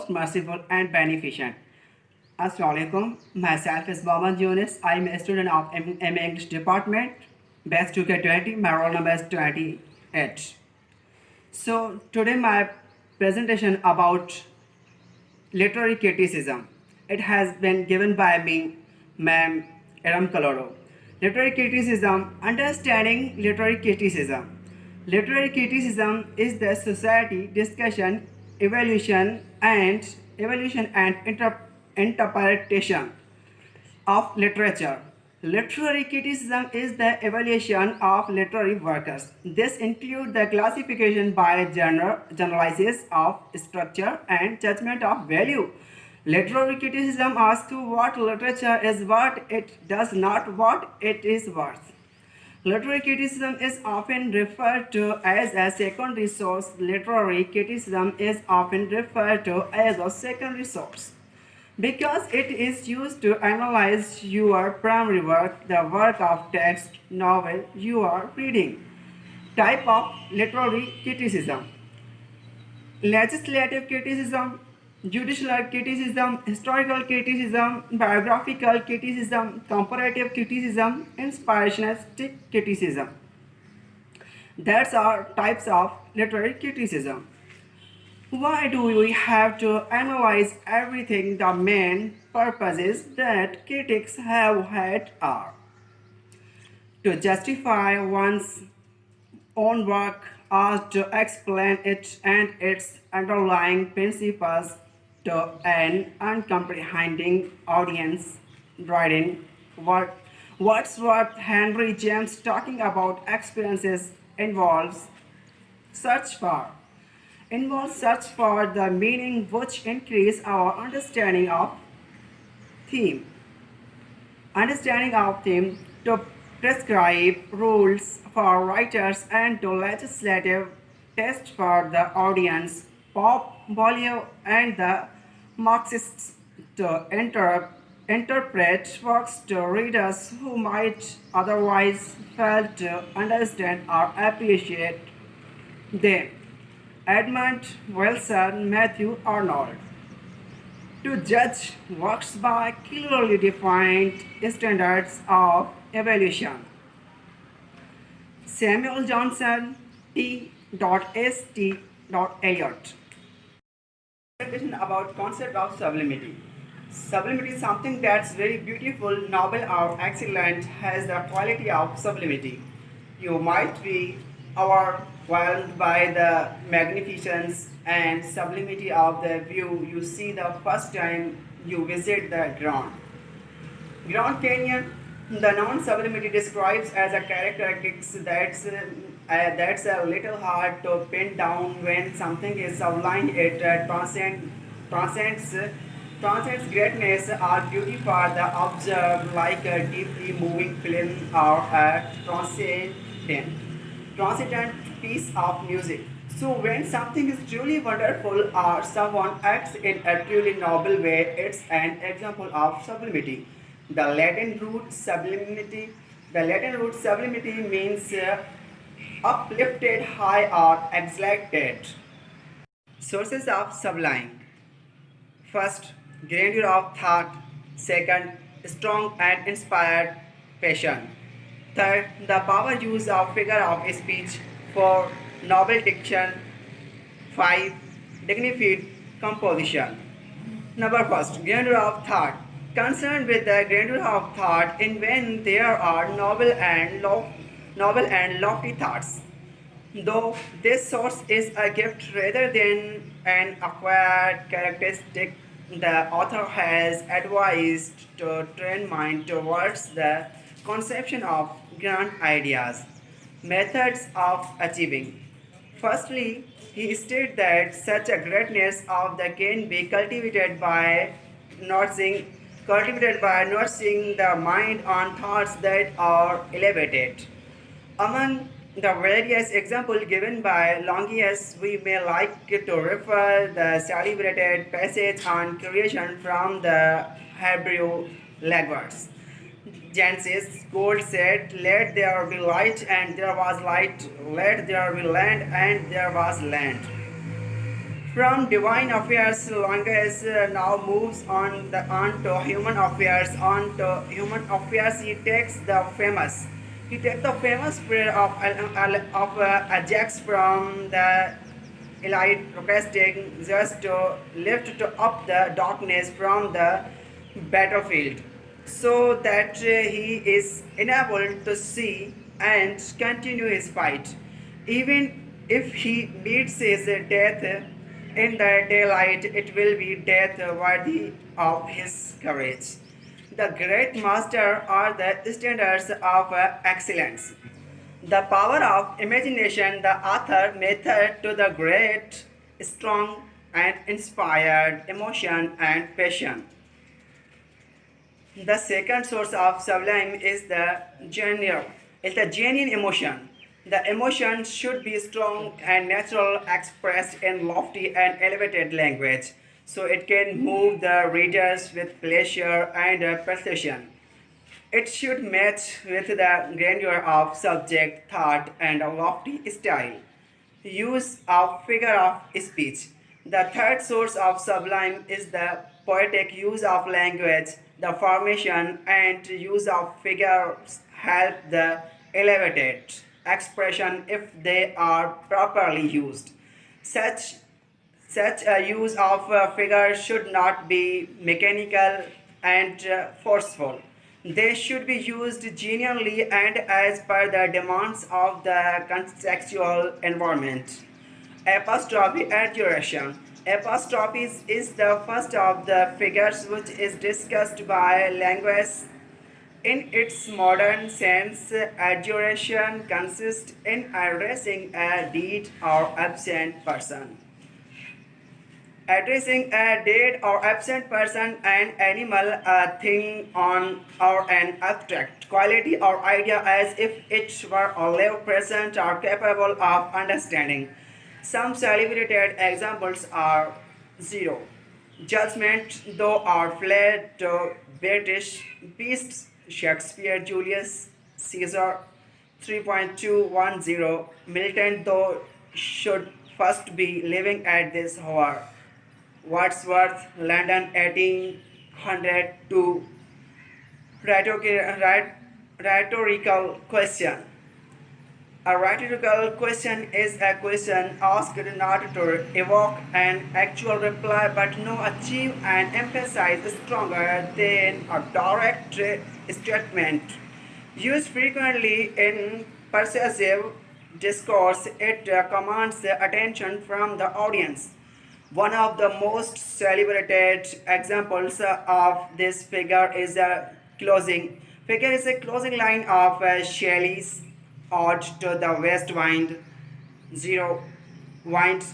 most merciful and beneficent. Assalamualaikum. Myself is Mohammad Yunus. I am a student of MA English Department, batch 2K20. My roll number is 28. So today my presentation about literary criticism. It has been given by me, Ma'am Aram Kaloro. Literary criticism, understanding literary criticism. Literary criticism is the society discussion, evaluation and interpretation of literature. Literary criticism is the evaluation of literary works. This includes the classification by genre, analysis of structure, and judgment of value. Literary criticism asks what literature is, what it does not, what it is worth. Literary criticism is often referred to as a secondary source. Literary criticism is often referred to as a secondary source because it is used to analyze your primary work, the work of text, novel you are reading. Type of literary criticism: legislative criticism, judicial criticism, historical criticism, biographical criticism, comparative criticism, inspirationistic criticism. That's our types of literary criticism. Why do we have to analyze everything? The main purposes that critics have had are to justify one's own work or to explain it and its underlying principles to an uncomprehending audience. Dryden, Wordsworth, Henry James talking about experiences search for search for the meaning which increase our understanding of theme. To prescribe rules for writers and to legislative tests for the audience. Pope, Boileau, and the Marxists to interpret works to readers who might otherwise fail to understand or appreciate them. Edmund Wilson, Matthew Arnold. To judge works by clearly defined standards of evaluation. Samuel Johnson, T.S.T. Eliot. About concept of sublimity. Sublimity is something that's very beautiful, noble, or excellent, has the quality of sublimity. You might be overwhelmed by the magnificence and sublimity of the view you see the first time you visit the Grand Canyon. The non-sublimity describes as a characteristic that's a little hard to pin down. When something is sublime, it transcends greatness or beauty for the observer, like a deeply moving film or a transcendent piece of music. So when something is truly wonderful or someone acts in a truly noble way, it's an example of sublimity. The Latin root sublimity means uplifted, high, or exalted. Sources of sublime: first, grandeur of thought; second, strong and inspired passion; third, the power use of figure of speech; four, noble diction; five, dignified composition. Number first, grandeur of thought. Concerned with the grandeur of thought in when there are noble and lofty thoughts. Though this source is a gift rather than an acquired characteristic, the author has advised to train mind towards the conception of grand ideas. Methods of achieving. Firstly, he stated that such a greatness of the can be cultivated by nurturing the mind on thoughts that are elevated. Among the various examples given by Longius, we may like to refer the celebrated passage on creation from the Hebrew language. Genesis, God said, "Let there be light, and there was light. Let there be land, and there was land." From divine affairs, language now moves on to human affairs. On to human affairs, he takes the famous prayer of Ajax from the elite, requesting just to lift up the darkness from the battlefield, so that he is enabled to see and continue his fight, even if he meets his death in the daylight. It will be death worthy of his courage. The great master are the standards of excellence. The power of imagination, the author method to the great, strong, and inspired emotion and passion. The second source of sublime is the genuine emotion. The emotion should be strong and natural, expressed in lofty and elevated language, so it can move the readers with pleasure and precision. It should match with the grandeur of subject, thought, and a lofty style. Use of figure of speech. The third source of sublime is the poetic use of language. The formation and use of figures help the elevated expression if they are properly used. Such such a use of figures should not be mechanical and forceful. They should be used genuinely and as per the demands of the contextual environment. Apostrophe and duration. Apostrophe is the first of the figures which is discussed by language. In its modern sense, adjuration consists in addressing a dead or absent person. Addressing a dead or absent person, an animal, a thing, on or an abstract quality or idea as if it were alive, present, or capable of understanding. Some celebrated examples are zero. Judgment, though are fled to British beasts, Shakespeare, Julius Caesar, 3.210, Milton, though should first be living at this hour. Wordsworth, London, 1802. Rhetorical question. A rhetorical question is a question asked not to evoke an actual reply but no achieve and emphasize stronger than a direct statement. Used frequently in persuasive discourse, it commands the attention from the audience. One of the most celebrated examples of this figure is a closing. Figure is a closing line of Shelley's Ode to the West Wind. Zero wind.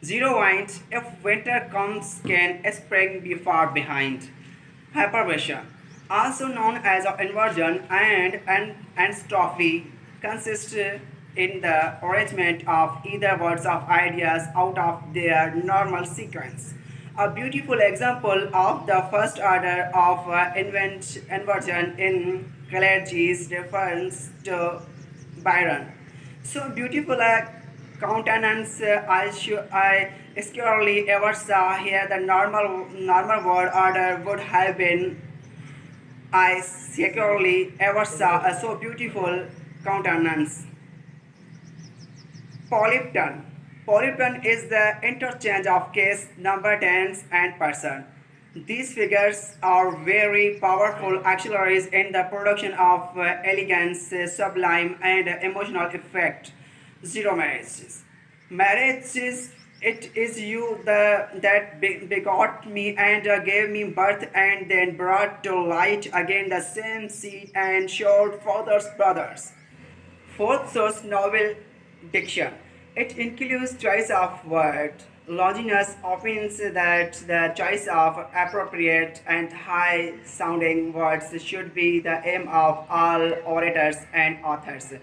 Zero wind. If winter comes, can spring be far behind? Hyperborea, also known as inversion and anstrophe, consists in the arrangement of either words of ideas out of their normal sequence. A beautiful example of the first order of inversion in Coleridge's reference to Byron. So beautiful a countenance I scarcely ever saw here. The normal word order would have been I securely ever saw a so beautiful countenance. Polypton. Polypton is the interchange of case, number, tense, and person. These figures are very powerful auxiliaries in the production of elegance, sublime, and emotional effect. Zero marriages. Marriages, it is you that begot me and gave me birth and then brought to light again the same seed and showed fathers brothers. Fourth source, novel diction. It includes choice of word. Longinus opines that the choice of appropriate and high-sounding words should be the aim of all orators and authors.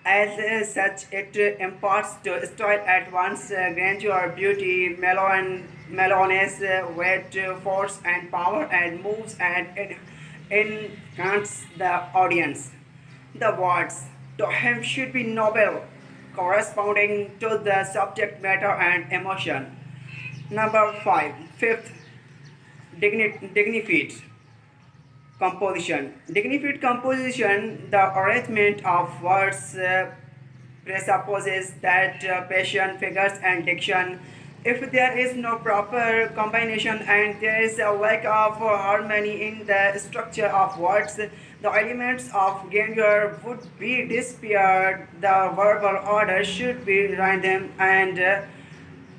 As such, it imparts to style at once grandeur, beauty, mellowness, weight, force, and power, and moves and enchants the audience. The words to him should be noble, corresponding to the subject matter and emotion. Number 5. Fifth, dignified composition. Dignified composition, the arrangement of words presupposes that passion, figures, and diction. If there is no proper combination and there is a lack of harmony in the structure of words, the elements of grandeur would be disappeared. The verbal order should be random and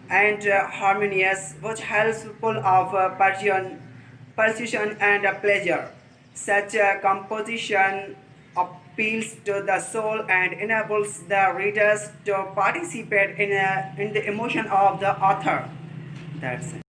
harmonious, which helps full of precision and pleasure. Such a composition appeals to the soul and enables the readers to participate in the emotion of the author. That's it.